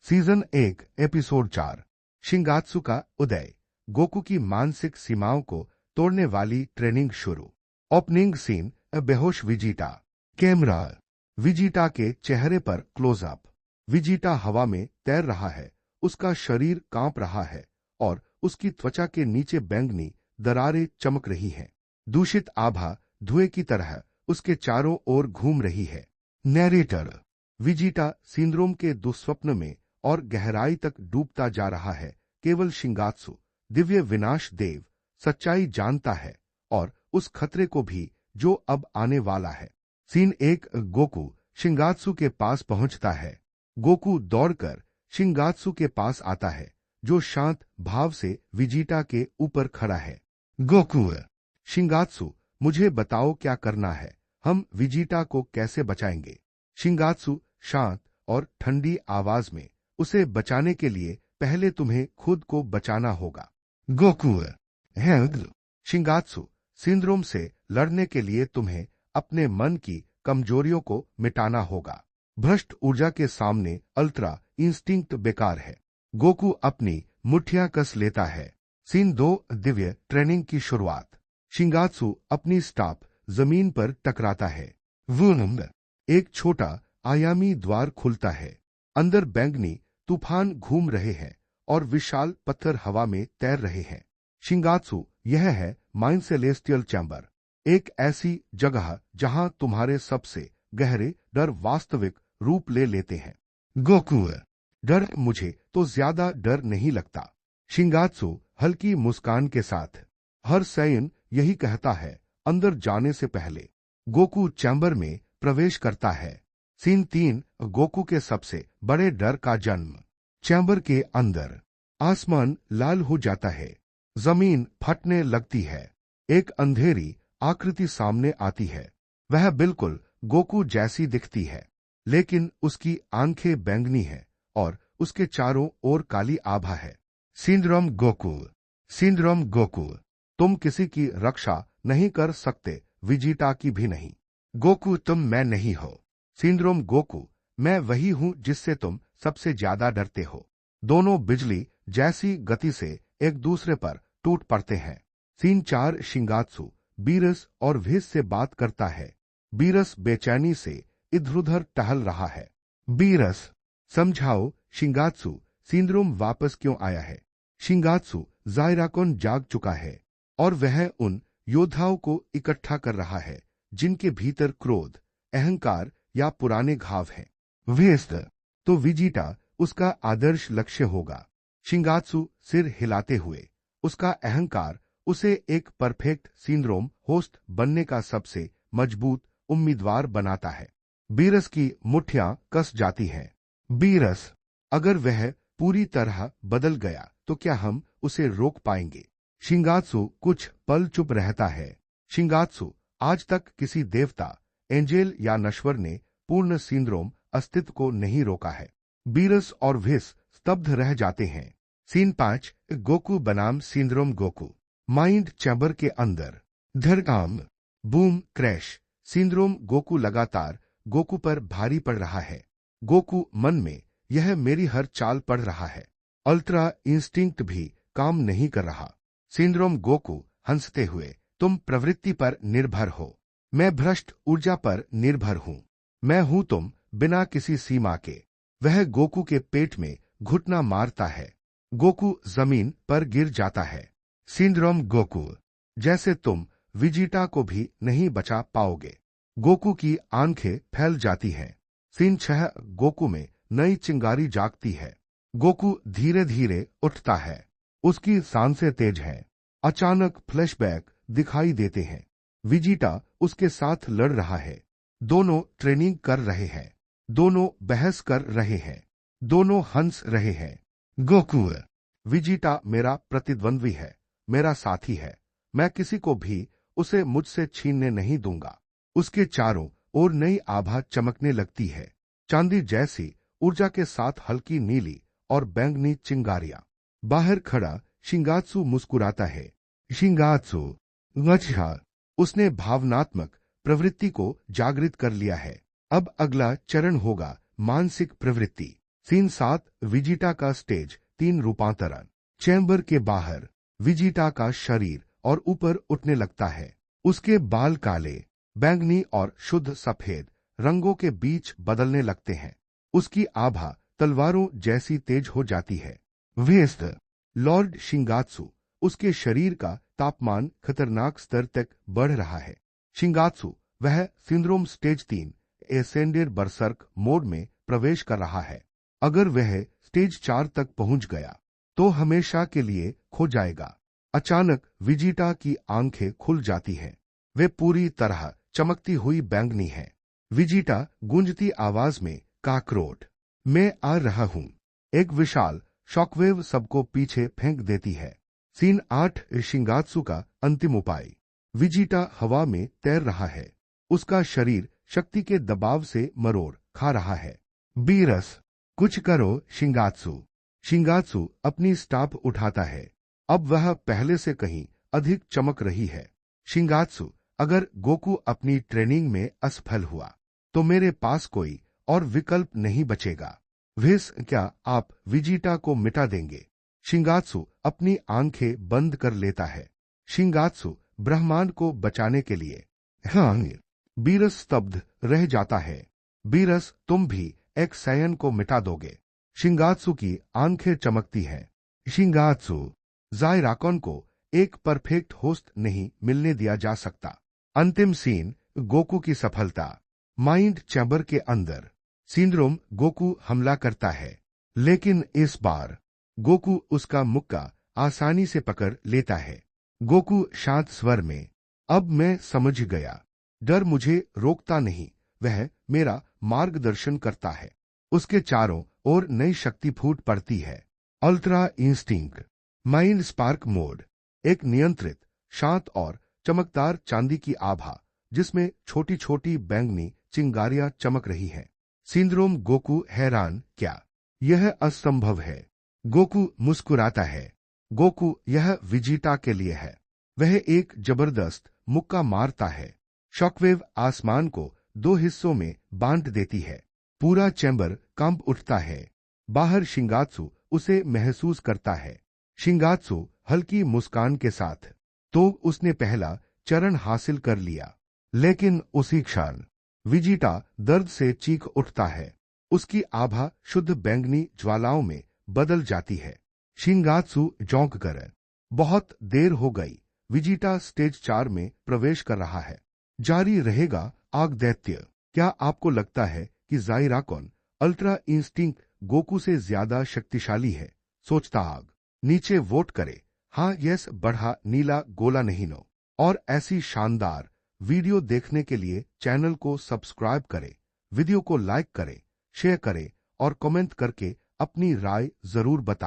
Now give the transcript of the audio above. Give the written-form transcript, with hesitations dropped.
Season 1 episode 4 शिंगात्सु का उदय। Goku की मानसिक सीमाओं को तोड़ने वाली ट्रेनिंग शुरू। ओपनिंग सीन बेहोश विजिटा। कैमरा विजिटा के चेहरे पर क्लोजअप। विजिटा हवा में तैर रहा है, उसका शरीर कांप रहा है और उसकी त्वचा के नीचे बैंगनी दरारें चमक रही हैं। दूषित आभा धुएं की तरह उसके चारों ओर घूम रही है। नैरेटर विजिटा सिंड्रोम के दुस्वप्न में और गहराई तक डूबता जा रहा है। केवल शिंगात्सु दिव्य विनाश देव सच्चाई जानता है और उस खतरे को भी जो अब आने वाला है। सीन 1 गोकू शिंगात्सु के पास पहुंचता है। गोकू दौड़कर शिंगात्सु के पास आता है, जो शांत भाव से विजिटा के ऊपर खड़ा है। गोकू शिंगात्सु, मुझे बताओ क्या करना है, हम विजिटा को कैसे बचाएंगे। शिंगात्सु शांत और ठंडी आवाज में, उसे बचाने के लिए पहले तुम्हें खुद को बचाना होगा। गोकू हेल्थ शिंगात्सु, सिंड्रोम से लड़ने के लिए तुम्हें अपने मन की कमजोरियों को मिटाना होगा। भ्रष्ट ऊर्जा के सामने अल्ट्रा इंस्टिंक्ट बेकार है। गोकू अपनी मुठ्ठियां कस लेता है। सीन 2 दिव्य ट्रेनिंग की शुरुआत। शिंगात्सु अपनी स्टाफ जमीन पर टकराता है। वूम एक छोटा आयामी द्वार खुलता है। अंदर बैंगनी तूफान घूम रहे हैं और विशाल पत्थर हवा में तैर रहे हैं। शिंगात्सु, यह है माइन सेलेस्टियल चैम्बर, एक ऐसी जगह जहां तुम्हारे सबसे गहरे डर वास्तविक रूप ले लेते हैं। गोकू डर, मुझे तो ज्यादा डर नहीं लगता। शिंगात्सु हल्की मुस्कान के साथ, हर सैयन यही कहता है अंदर जाने से पहले। गोकू चैम्बर में प्रवेश करता है। सीन 3 गोकू के सबसे बड़े डर का जन्म। चैम्बर के अंदर आसमान लाल हो जाता है, जमीन फटने लगती है, एक अंधेरी आकृति सामने आती है। वह बिल्कुल गोकू जैसी दिखती है, लेकिन उसकी आंखें बैंगनी हैं और उसके चारों ओर काली आभा है। सिंड्रोम गोकू, सिंड्रोम गोकू, तुम किसी की रक्षा नहीं कर सकते, विजिटा की भी नहीं। गोकू, तुम मैं नहीं हो। सिंड्रोम गोकू, मैं वही हूं जिससे तुम सबसे ज्यादा डरते हो। दोनों बिजली जैसी गति से एक दूसरे पर टूट पड़ते हैं। सीन 4 शिंगात्सु बीरस और विस से बात करता है। बीरस बेचैनी से इधर उधर टहल रहा है। बीरस, समझाओ शिंगात्सु, सिंड्रोम वापस क्यों आया है। शिंगात्सु, जायराकोन जाग चुका है और वह उन योद्धाओं को इकट्ठा कर रहा है जिनके भीतर क्रोध, अहंकार या पुराने घाव हैं। व्यस्त, तो विजिटा उसका आदर्श लक्ष्य होगा। शिंगात्सु सिर हिलाते हुए, उसका अहंकार उसे एक परफेक्ट सिंड्रोम होस्ट बनने का सबसे मजबूत उम्मीदवार बनाता है। बीरस की मुठ्ठियां कस जाती हैं। बीरस, अगर वह पूरी तरह बदल गया तो क्या हम उसे रोक पाएंगे। शिंगात्सु कुछ पल चुप रहता है। शिंगात्सु, आज तक किसी देवता, एंजेल या नश्वर ने पूर्ण सिंड्रोम अस्तित्व को नहीं रोका है। बीरस और विस स्तब्ध रह जाते हैं। सीन 5 गोकू बनाम सिंड्रोम गोकू। माइंड चैम्बर के अंदर धड़काम, बूम क्रैश। सिंड्रोम गोकू लगातार गोकू पर भारी पड़ रहा है। गोकू मन में, यह मेरी हर चाल पड़ रहा है। अल्ट्रा इंस्टिंक्ट भी काम नहीं कर रहा। सिंड्रोम गोकू हंसते हुए, तुम प्रवृत्ति पर निर्भर हो, मैं भ्रष्ट ऊर्जा पर निर्भर हूं। मैं हूं तुम बिना किसी सीमा के। वह गोकू के पेट में घुटना मारता है। गोकू जमीन पर गिर जाता है। सिंड्रोम गोकू, जैसे तुम विजिटा को भी नहीं बचा पाओगे। गोकू की आंखें फैल जाती हैं। सीन 6 गोकू में नई चिंगारी जागती है। गोकू धीरे धीरे उठता है, उसकी सांसें तेज हैं। अचानक फ्लैशबैक दिखाई देते हैं। विजिटा उसके साथ लड़ रहा है। दोनों ट्रेनिंग कर रहे हैं, दोनों बहस कर रहे हैं, दोनों हंस रहे हैं। गोकू, विजिटा मेरा प्रतिद्वंद्वी है, मेरा साथी है। मैं किसी को भी उसे मुझसे छीनने नहीं दूंगा। उसके चारों ओर नई आभा चमकने लगती है, चांदी जैसी ऊर्जा के साथ हल्की नीली और बैंगनी चिंगारियां। बाहर खड़ा शिंगात्सु मुस्कुराता है। शिंगात्सु, अच्छा, उसने भावनात्मक प्रवृत्ति को जागृत कर लिया है। अब अगला चरण होगा मानसिक प्रवृत्ति। सीन 7 विजिटा का स्टेज 3 रूपांतरण। चैम्बर के बाहर विजिटा का शरीर और ऊपर उठने लगता है। उसके बाल काले, बैंगनी और शुद्ध सफेद रंगों के बीच बदलने लगते हैं। उसकी आभा तलवारों जैसी तेज हो जाती है। वेस्ट लॉर्ड शिंगात्सु, उसके शरीर का तापमान खतरनाक स्तर तक बढ़ रहा है। शिंगात्सु वह सिंड्रोम स्टेज 3 एसेंडेड बरसर्क मोड में प्रवेश कर रहा है। अगर वह स्टेज 4 तक पहुंच गया तो हमेशा के लिए खो जाएगा। अचानक विजिटा की आंखें खुल जाती हैं। वे पूरी तरह चमकती हुई बैंगनी है। विजिटा गूंजती आवाज में काकरोट, मैं आ रहा हूं। एक विशाल शॉकवेव सबको पीछे फेंक देती है। सीन 8 शिंगात्सु का अंतिम उपाय। विजिटा हवा में तैर रहा है। उसका शरीर शक्ति के दबाव से मरोड़ खा रहा है। बीरस, कुछ करो शिंगात्सु। शिंगात्सु अपनी स्टाफ उठाता है। अब वह पहले से कहीं अधिक चमक रही है। शिंगात्सु, अगर गोकू अपनी ट्रेनिंग में असफल हुआ तो मेरे पास कोई और विकल्प नहीं बचेगा। विस, क्या आप विजिटा को मिटा देंगे? शिंगात्सु अपनी आंखें बंद कर लेता है। शिंगात्सु ब्रह्मांड को बचाने के लिए। हाँ। बीरस स्तब्ध रह जाता है। बीरस, तुम भी एक सैयन को मिटा दोगे? शिंगात्सु की आंखें चमकती हैं। शिंगात्सु, ज़ायराकॉन को एक परफेक्ट होस्ट नहीं मिलने दिया जा सकता। अंतिम सीन गोकू की सफलता। माइंड चैम्बर के अंदर सिंड्रोम गोकू हमला करता है, लेकिन इस बार गोकू उसका मुक्का आसानी से पकड़ लेता है। गोकू शांत स्वर में, अब मैं समझ गया। डर मुझे रोकता नहीं, वह मेरा मार्गदर्शन करता है। उसके चारों ओर नई शक्ति फूट पड़ती है। Ultra instinct mind spark mode, एक नियंत्रित, शांत और चमकदार चांदी की आभा जिसमें छोटी छोटी बैंगनी चिंगारियां चमक रही हैं। सिंड्रोम गोकू हैरान, क्या यह असंभव है? गोकू मुस्कुराता है। गोकू, यह विजिटा के लिए है। वह एक जबरदस्त मुक्का मारता है। शॉकवेव आसमान को 2 हिस्सों में बांट देती है। पूरा चैम्बर कंप उठता है। बाहर शिंगात्सु उसे महसूस करता है। शिंगात्सु हल्की मुस्कान के साथ, तो उसने पहला चरण हासिल कर लिया। लेकिन उसी क्षण विजिटा दर्द से चीख उठता है। उसकी आभा शुद्ध बैंगनी ज्वालाओं में बदल जाती है। शिंगात्सु चौंक कर, बहुत देर हो गई। विजिटा स्टेज 4 में प्रवेश कर रहा है। जारी रहेगा आग दैत्य। क्या आपको लगता है कि ज़ायराकॉन अल्ट्रा इंस्टिंक्ट गोकू से ज्यादा शक्तिशाली है? सोचता आग। नीचे वोट करे, हाँ यस बढ़ा नीला गोला नहीं नो। और ऐसी शानदार वीडियो देखने के लिए चैनल को सब्सक्राइब करें, वीडियो को लाइक करें, शेयर करें और कमेंट करके अपनी राय जरूर बताएं।